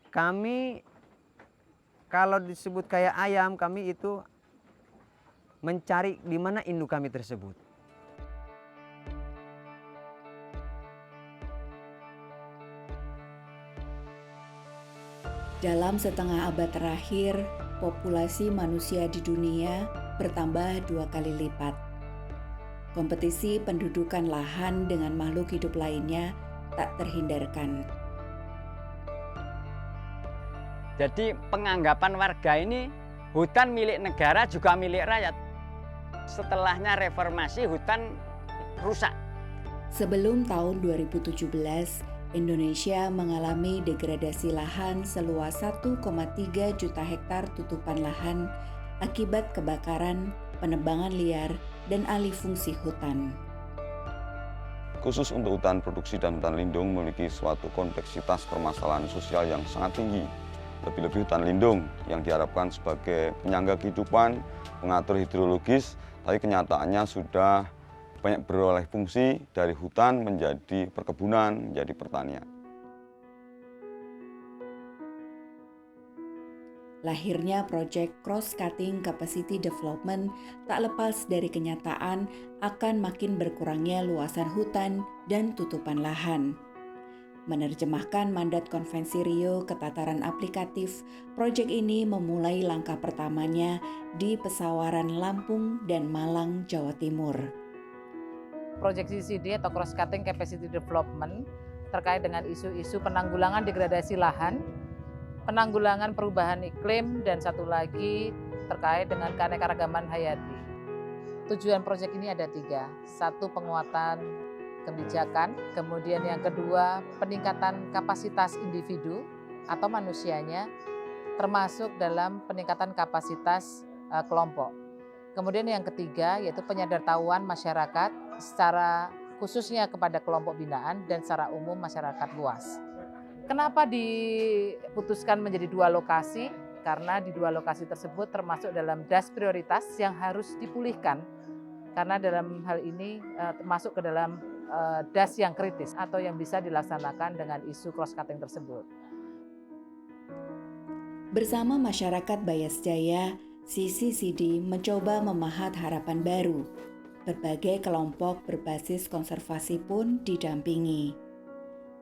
Kami kalau disebut kayak ayam, kami itu mencari di mana induk kami tersebut. Dalam setengah abad terakhir, populasi manusia di dunia bertambah 2 kali lipat. Kompetisi pendudukan lahan dengan makhluk hidup lainnya tak terhindarkan. Jadi penganggapan warga ini hutan milik negara juga milik rakyat. Setelahnya reformasi hutan rusak. Sebelum tahun 2017, Indonesia mengalami degradasi lahan seluas 1,3 juta hektar tutupan lahan akibat kebakaran, penebangan liar, dan alih fungsi hutan. Khusus untuk hutan produksi dan hutan lindung memiliki suatu kompleksitas permasalahan sosial yang sangat tinggi. Lebih-lebih hutan lindung yang diharapkan sebagai penyangga kehidupan, pengatur hidrologis, tapi kenyataannya sudah banyak beralih fungsi dari hutan menjadi perkebunan, menjadi pertanian. Lahirnya proyek Cross-Cutting Capacity Development tak lepas dari kenyataan akan makin berkurangnya luasan hutan dan tutupan lahan. Menerjemahkan mandat Konvensi Rio ke tataran aplikatif, proyek ini memulai langkah pertamanya di Pesawaran Lampung dan Malang, Jawa Timur. Proyek CCD atau Cross Cutting Capacity Development terkait dengan isu-isu penanggulangan degradasi lahan, penanggulangan perubahan iklim, dan satu lagi terkait dengan keanekaragaman hayati. Tujuan proyek ini ada 3. 1, penguatan kebijakan, kemudian yang kedua peningkatan kapasitas individu atau manusianya, termasuk dalam peningkatan kapasitas kelompok. Kemudian yang ketiga yaitu penyadartahuan masyarakat secara khususnya kepada kelompok binaan dan secara umum masyarakat luas. Kenapa diputuskan menjadi 2 lokasi? Karena di 2 lokasi tersebut termasuk dalam das prioritas yang harus dipulihkan. Karena dalam hal ini termasuk ke dalam das yang kritis atau yang bisa dilaksanakan dengan isu cross-cutting tersebut. Bersama masyarakat Bayasjaya, CCCD mencoba memahat harapan baru. Berbagai kelompok berbasis konservasi pun didampingi.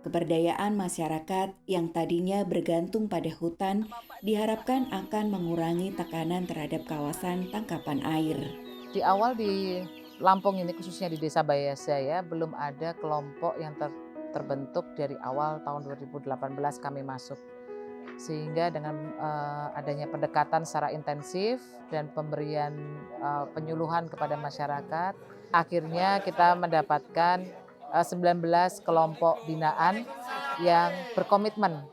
Keberdayaan masyarakat yang tadinya bergantung pada hutan diharapkan akan mengurangi tekanan terhadap kawasan tangkapan air. Di awal di Lampung ini khususnya di Desa Bayasjaya belum ada kelompok yang terbentuk dari awal tahun 2018 kami masuk. Sehingga dengan adanya pendekatan secara intensif dan pemberian penyuluhan kepada masyarakat, akhirnya kita mendapatkan 19 kelompok binaan yang berkomitmen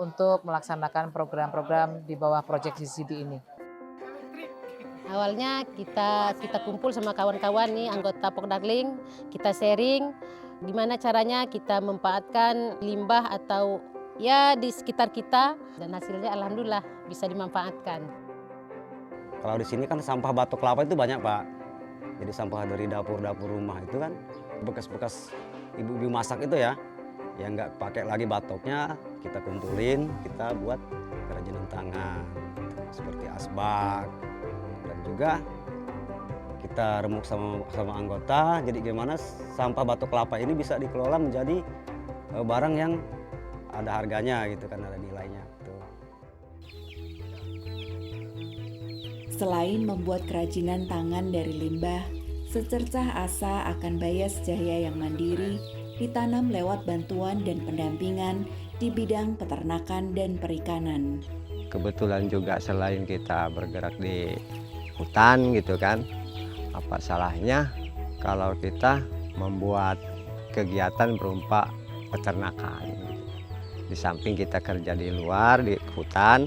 untuk melaksanakan program-program di bawah proyek CCD ini. Awalnya kita kumpul sama kawan-kawan nih anggota Pokdakling, kita sharing gimana caranya kita memanfaatkan limbah atau ya di sekitar kita, dan hasilnya alhamdulillah bisa dimanfaatkan. Kalau di sini kan sampah batok kelapa itu banyak, Pak. Jadi sampah dari dapur-dapur rumah itu kan bekas-bekas ibu-ibu masak itu ya, yang nggak pakai lagi batoknya, kita kumpulin, kita buat kerajinan tangan seperti asbak, dan juga kita remuk sama anggota. Jadi gimana sampah batok kelapa ini bisa dikelola menjadi barang yang ada harganya gitu kan, ada nilainya. Tuh. Selain membuat kerajinan tangan dari limbah, secercah asa akan Bayasjaya yang mandiri ditanam lewat bantuan dan pendampingan di bidang peternakan dan perikanan. Kebetulan juga selain kita bergerak di hutan gitu kan, apa salahnya kalau kita membuat kegiatan berupa peternakan. Di samping kita kerja di luar, di hutan,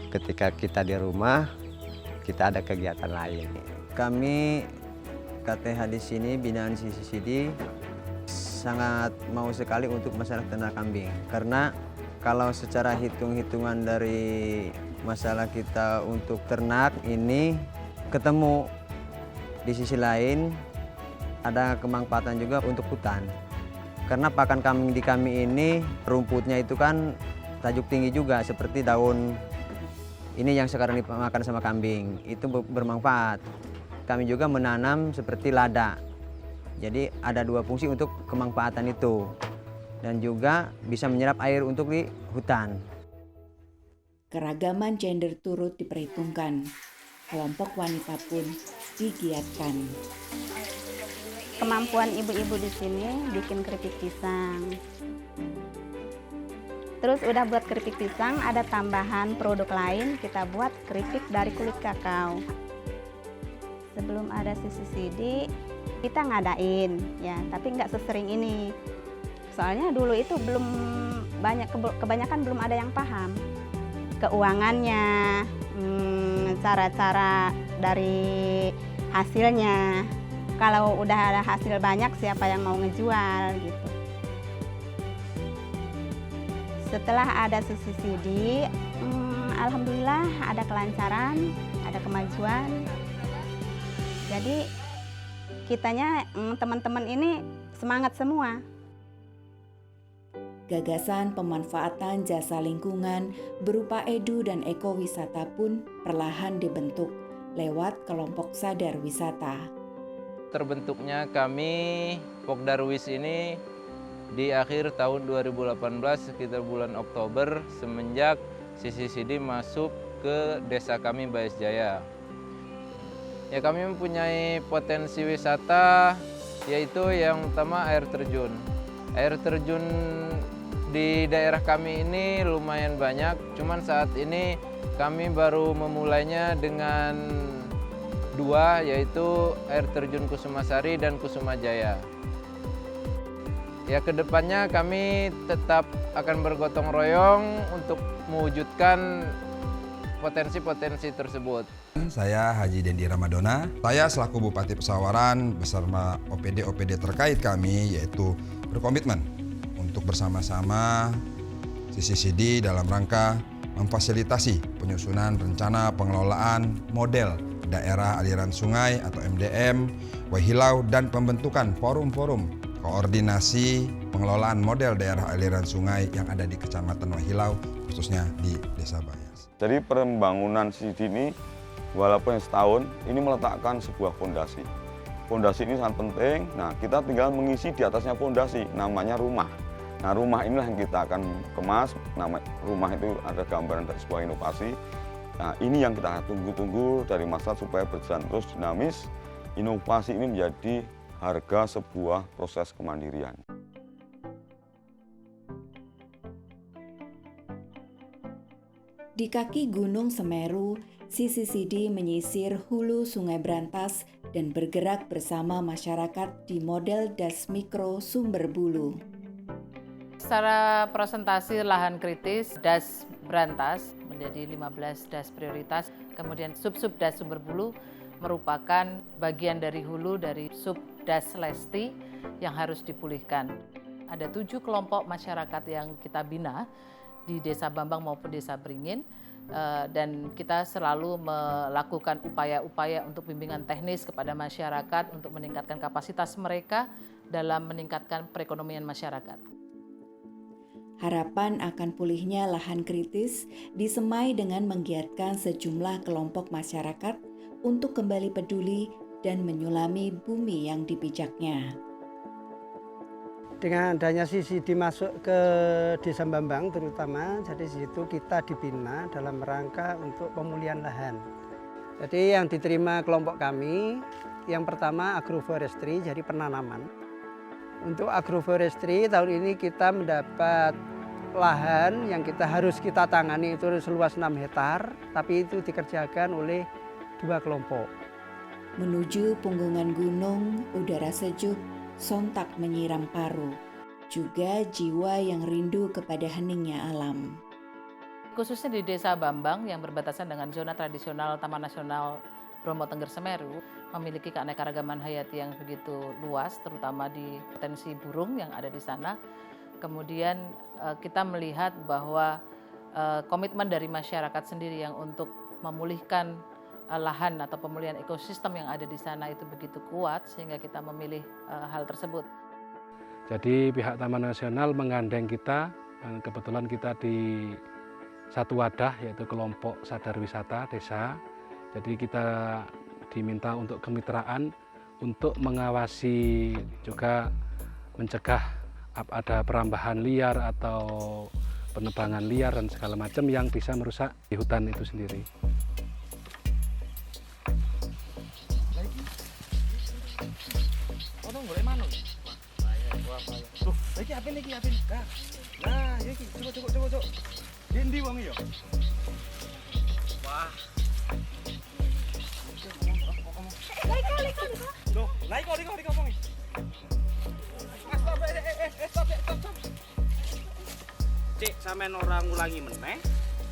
ketika kita di rumah, kita ada kegiatan lain. Kami KTH di sini, binaan CCCD, sangat mau sekali untuk masalah ternak kambing. Karena kalau secara hitung-hitungan dari masalah kita untuk ternak ini ketemu, di sisi lain ada kemanfaatan juga untuk hutan. Karena pakan kambing di kami ini rumputnya itu kan tajuk tinggi juga, seperti daun ini yang sekarang dimakan sama kambing, itu bermanfaat. Kami juga menanam seperti lada. Jadi ada 2 fungsi untuk kemanfaatan itu. Dan juga bisa menyerap air untuk di hutan. Keragaman gender turut diperhitungkan. Kelompok wanita pun digiatkan. Kemampuan ibu-ibu di sini bikin keripik pisang. Terus udah buat keripik pisang, ada tambahan produk lain, kita buat keripik dari kulit kakao. Sebelum ada CCCD, kita ngadain ya, tapi nggak sesering ini. Soalnya dulu itu belum kebanyakan belum ada yang paham keuangannya, cara-cara dari hasilnya. Kalau udah ada hasil banyak, siapa yang mau ngejual gitu. Setelah ada CCCD, alhamdulillah ada kelancaran, ada kemajuan. Jadi kitanya teman-teman ini semangat semua. Gagasan pemanfaatan jasa lingkungan berupa edu dan ekowisata pun perlahan dibentuk lewat kelompok sadar wisata. Terbentuknya kami Pokdarwis ini di akhir tahun 2018 sekitar bulan Oktober semenjak CCCD masuk ke desa kami Bayes Jaya. Ya, kami mempunyai potensi wisata yaitu yang pertama air terjun. Air terjun di daerah kami ini lumayan banyak, cuman saat ini kami baru memulainya dengan 2, yaitu air terjun Kusumasari dan Kusuma Jaya. Ya, kedepannya kami tetap akan bergotong royong untuk mewujudkan potensi-potensi tersebut. Saya Haji Dendi Ramadona. Saya selaku Bupati Pesawaran bersama OPD-OPD terkait kami yaitu berkomitmen untuk bersama-sama CCCD dalam rangka memfasilitasi penyusunan rencana pengelolaan model daerah aliran sungai atau MDM, Wahilau, dan pembentukan forum-forum koordinasi pengelolaan model daerah aliran sungai yang ada di Kecamatan Wahilau, khususnya di Desa Bayes. Jadi pembangunan CCCD ini walaupun setahun ini meletakkan sebuah fondasi. Fondasi ini sangat penting. Nah, kita tinggal mengisi di atasnya fondasi, namanya rumah. Nah, rumah inilah yang kita akan kemas. Nama rumah itu ada gambaran dari sebuah inovasi. Nah, ini yang kita tunggu-tunggu dari masyarakat supaya berjalan terus dinamis. Inovasi ini menjadi harga sebuah proses kemandirian. Di kaki Gunung Semeru, CCCD menyisir hulu Sungai Brantas dan bergerak bersama masyarakat di model Das Mikro Sumberbulu. Secara presentasi lahan kritis, Das Brantas menjadi 15 das prioritas, kemudian sub-sub Das Sumberbulu merupakan bagian dari hulu dari sub Das Lesti yang harus dipulihkan. Ada 7 kelompok masyarakat yang kita bina di Desa Bambang maupun Desa Beringin, dan kita selalu melakukan upaya-upaya untuk bimbingan teknis kepada masyarakat untuk meningkatkan kapasitas mereka dalam meningkatkan perekonomian masyarakat. Harapan akan pulihnya lahan kritis disemai dengan menggiatkan sejumlah kelompok masyarakat untuk kembali peduli dan menyulami bumi yang dipijaknya. Dengan adanya CCCD masuk ke Desa Bambang terutama, jadi di situ kita dibina dalam rangka untuk pemulihan lahan. Jadi yang diterima kelompok kami, yang pertama agroforestry, jadi penanaman. Untuk agroforestry tahun ini kita mendapat lahan yang harus kita tangani itu seluas 6 hektar, tapi itu dikerjakan oleh 2 kelompok. Menuju punggungan gunung, udara sejuk sontak menyiram paru, juga jiwa yang rindu kepada heningnya alam. Khususnya di Desa Bambang yang berbatasan dengan zona tradisional Taman Nasional Bromo Tengger Semeru, memiliki keanekaragaman hayati yang begitu luas, terutama di potensi burung yang ada di sana. Kemudian kita melihat bahwa komitmen dari masyarakat sendiri yang untuk memulihkan lahan atau pemulihan ekosistem yang ada di sana itu begitu kuat sehingga kita memilih hal tersebut. Jadi pihak Taman Nasional menggandeng kita Dan kebetulan kita di satu wadah yaitu kelompok sadar wisata desa. Jadi kita diminta untuk kemitraan untuk mengawasi juga mencegah ada perambahan liar atau penebangan liar dan segala macam yang bisa merusak di hutan itu sendiri. Nah, iki coba. Endi wong ya? Wah. Loh, liko wong. Stop. Cik, sampean ora ngulangi meneh.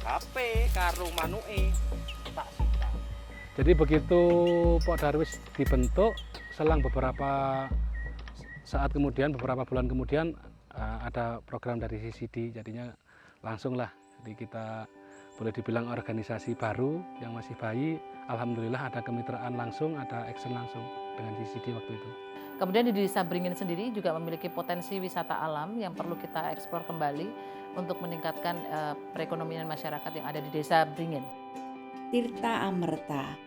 HP karo manuke tak sita. Jadi begitu Pok Darwis dibentuk, selang beberapa saat kemudian, beberapa bulan kemudian ada program dari CCD, jadinya langsung lah. Jadi kita boleh dibilang organisasi baru yang masih bayi. Alhamdulillah ada kemitraan langsung, ada action langsung dengan CCD waktu itu. Kemudian di Desa Beringin sendiri juga memiliki potensi wisata alam yang perlu kita eksplor kembali untuk meningkatkan perekonomian masyarakat yang ada di Desa Beringin. Tirta Amerta.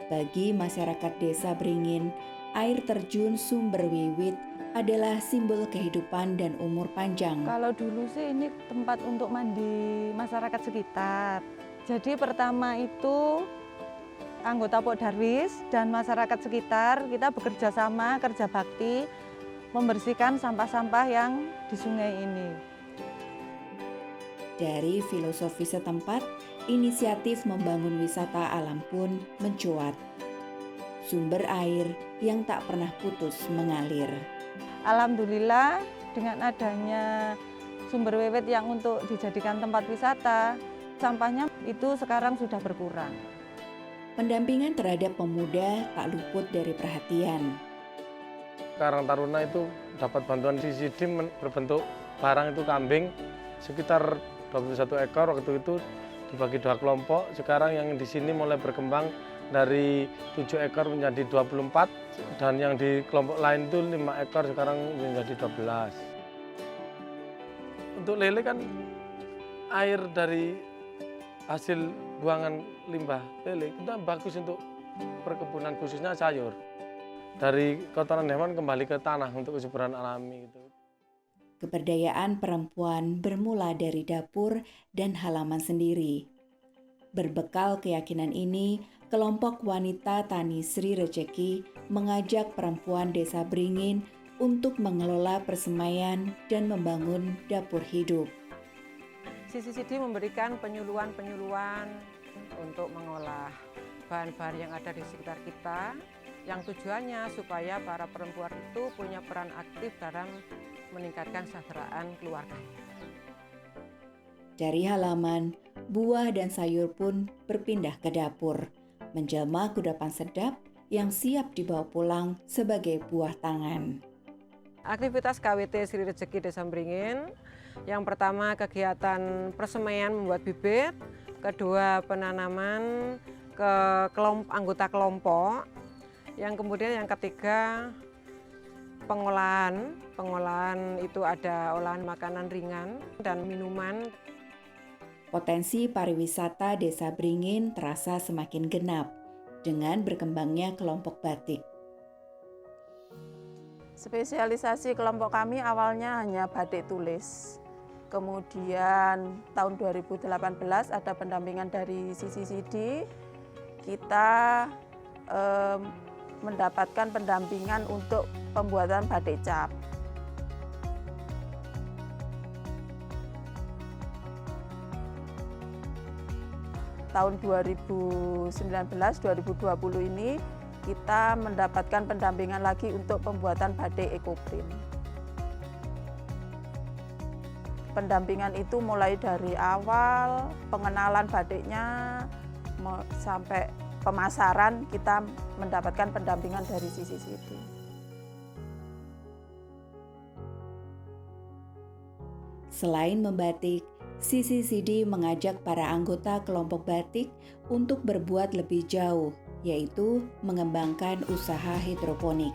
Bagi masyarakat Desa Beringin, air terjun Sumber Wiwit adalah simbol kehidupan dan umur panjang. Kalau dulu sih ini tempat untuk mandi masyarakat sekitar. Jadi pertama itu anggota Pok Darwis dan masyarakat sekitar kita bekerja sama, kerja bakti membersihkan sampah-sampah yang di sungai ini. Dari filosofi setempat, inisiatif membangun wisata alam pun mencuat. Sumber air yang tak pernah putus mengalir. Alhamdulillah dengan adanya Sumber Wiwit yang untuk dijadikan tempat wisata, sampahnya itu sekarang sudah berkurang. Pendampingan terhadap pemuda tak luput dari perhatian. Karang Taruna itu dapat bantuan CCD berbentuk barang itu kambing sekitar 21 ekor waktu itu dibagi 2 kelompok. Sekarang yang di sini mulai berkembang dari 7 ekor menjadi 24 dan yang di kelompok lain itu 5 ekor sekarang menjadi 12. Untuk lele kan air dari hasil buangan limbah lele itu bagus untuk perkebunan khususnya sayur. Dari kotoran hewan kembali ke tanah untuk kesuburan alami gitu. Keberdayaan perempuan bermula dari dapur dan halaman sendiri. Berbekal keyakinan ini, kelompok wanita Tani Sri Rejeki mengajak perempuan Desa Beringin untuk mengelola persemaian dan membangun dapur hidup. CCD memberikan penyuluhan-penyuluhan untuk mengolah bahan-bahan yang ada di sekitar kita, yang tujuannya supaya para perempuan itu punya peran aktif dalam meningkatkan kesejahteraan keluarganya. Dari halaman, buah dan sayur pun berpindah ke dapur, menjelma kudapan sedap yang siap dibawa pulang sebagai buah tangan. Aktivitas KWT Sri Rejeki Desa Beringin, yang pertama kegiatan persemaian membuat bibit, kedua penanaman ke anggota kelompok, yang kemudian yang ketiga pengolahan itu ada olahan makanan ringan dan minuman. Potensi pariwisata Desa Beringin terasa semakin genap dengan berkembangnya kelompok batik. Spesialisasi kelompok kami awalnya hanya batik tulis. Kemudian tahun 2018 ada pendampingan dari CCD. Kita mendapatkan pendampingan untuk pembuatan batik cap. Tahun 2019-2020 ini kita mendapatkan pendampingan lagi untuk pembuatan batik ekoprint. Pendampingan itu mulai dari awal pengenalan batiknya sampai pemasaran kita mendapatkan pendampingan dari CCD. Selain membatik, CCD mengajak para anggota kelompok batik untuk berbuat lebih jauh, yaitu mengembangkan usaha hidroponik.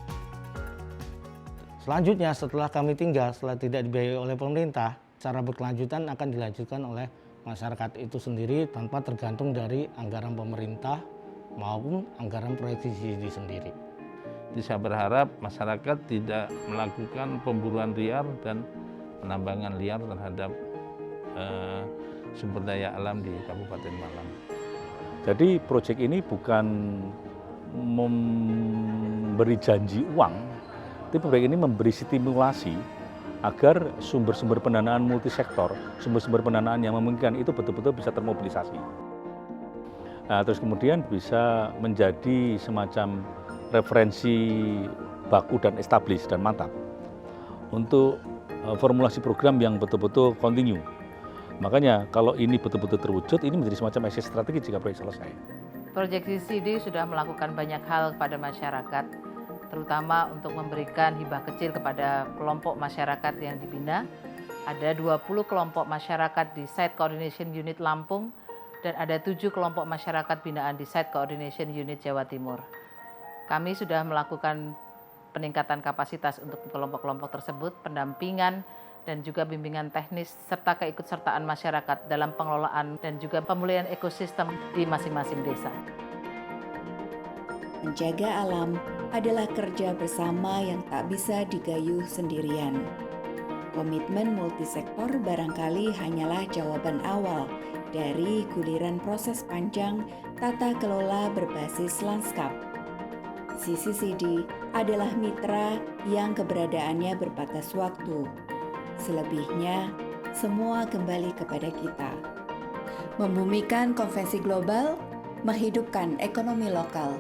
Selanjutnya setelah kami tinggal, setelah tidak dibiayai oleh pemerintah, secara berkelanjutan akan dilanjutkan oleh masyarakat itu sendiri tanpa tergantung dari anggaran pemerintah maupun anggaran proyek CCD sendiri. Saya berharap masyarakat tidak melakukan pemburuan liar dan penambangan liar terhadap sumber daya alam di Kabupaten Malang. Jadi proyek ini bukan memberi janji uang, tapi proyek ini memberi stimulasi agar sumber-sumber pendanaan multisektor, sumber-sumber pendanaan yang memungkinkan itu betul-betul bisa termobilisasi. Nah, terus kemudian bisa menjadi semacam referensi baku dan establis dan mantap untuk formulasi program yang betul-betul kontinu. Makanya kalau ini betul-betul terwujud, ini menjadi semacam exit strategi jika proyek selesai. Proyek CCD sudah melakukan banyak hal kepada masyarakat, terutama untuk memberikan hibah kecil kepada kelompok masyarakat yang dibina. Ada 20 kelompok masyarakat di Site Coordination Unit Lampung dan ada 7 kelompok masyarakat binaan di Site Coordination Unit Jawa Timur. Kami sudah melakukan peningkatan kapasitas untuk kelompok-kelompok tersebut, pendampingan dan juga bimbingan teknis serta keikutsertaan masyarakat dalam pengelolaan dan juga pemulihan ekosistem di masing-masing desa. Menjaga alam adalah kerja bersama yang tak bisa digayuh sendirian. Komitmen multisektor barangkali hanyalah jawaban awal dari guliran proses panjang tata kelola berbasis lanskap. CCCD adalah mitra yang keberadaannya berbatas waktu. Selebihnya, semua kembali kepada kita. Membumikan konvensi global, menghidupkan ekonomi lokal.